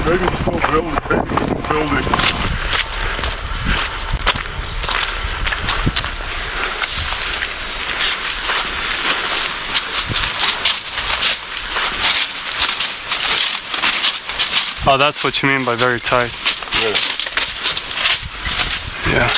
Take it to a building, take it to a building. Oh, that's what you mean by very tight. Yeah. Yeah.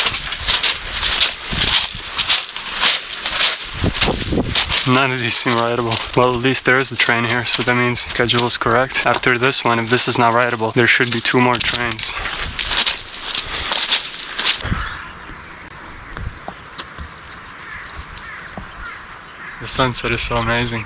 None of these seem rideable. Well, at least there is a train here, so that means the schedule is correct. After this one, if this is not rideable, there should be 2 more trains. The sunset is so amazing.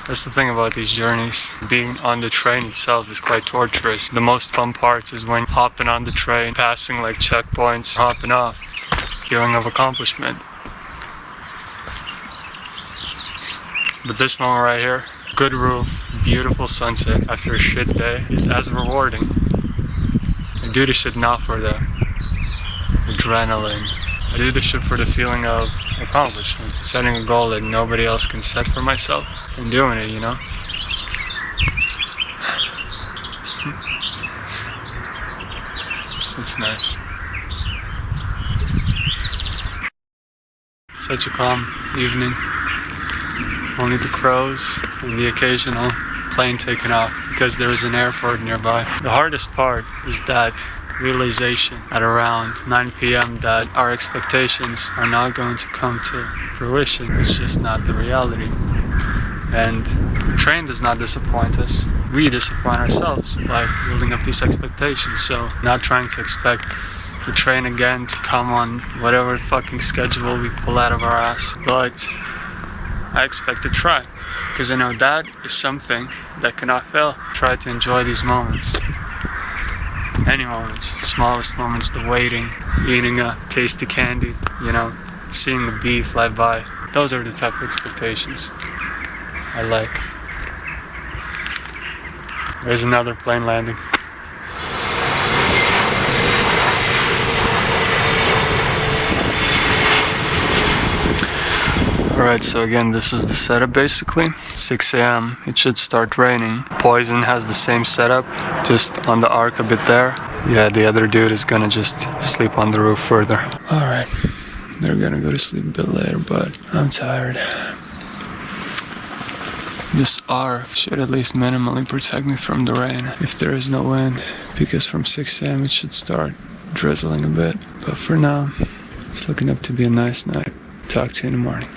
That's the thing about these journeys. Being on the train itself is quite torturous. The most fun parts is when hopping on the train, passing like checkpoints, hopping off. Feeling of accomplishment. But this moment right here, good roof, beautiful sunset after a shit day is as rewarding. I do this shit not for the adrenaline. I do this shit for the feeling of accomplishment. Setting a goal that nobody else can set for myself and doing it, you know? It's nice. Such a calm evening. Only the crows and the occasional plane taking off because there is an airport nearby. The hardest part is that realization at around 9 p.m. that our expectations are not going to come to fruition. It's just not the reality. And the train does not disappoint us. We disappoint ourselves by building up these expectations. So not trying to expect the train again to come on whatever fucking schedule we pull out of our ass. But I expect to try. Because I know that is something that cannot fail. Try to enjoy these moments. Any moments, smallest moments, the waiting, eating a tasty candy, you know, seeing the bee fly by. Those are the type of expectations I like. There's another plane landing. Alright, so again, this is the setup basically. 6 a.m. it should start raining. Poison has the same setup, just on the arc a bit there. Yeah, the other dude is gonna just sleep on the roof further. Alright, they're gonna go to sleep a bit later, but I'm tired. This arc should at least minimally protect me from the rain if there is no wind, because from 6 a.m. it should start drizzling a bit. But for now, it's looking up to be a nice night. Talk to you in the morning.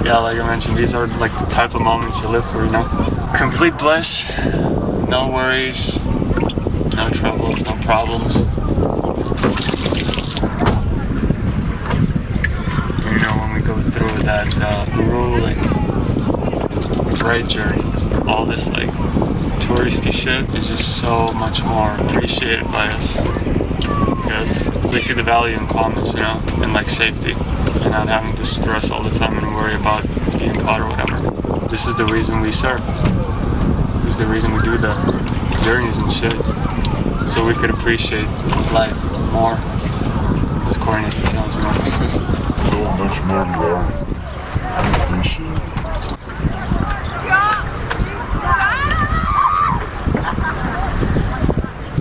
Yeah, like I mentioned, these are like the type of moments you live for, you know? Complete bliss, no worries, no troubles, no problems. You know, when we go through that grueling, great journey, all this like touristy shit is just so much more appreciated by us. Because we see the value in calmness, you know, and like safety, and not having to stress all the time and worry about being caught or whatever. This is the reason we surf. This is the reason we do the journeys and shit. So we could appreciate life more. As corny as it sounds, you know. So much more to learn. I appreciate it.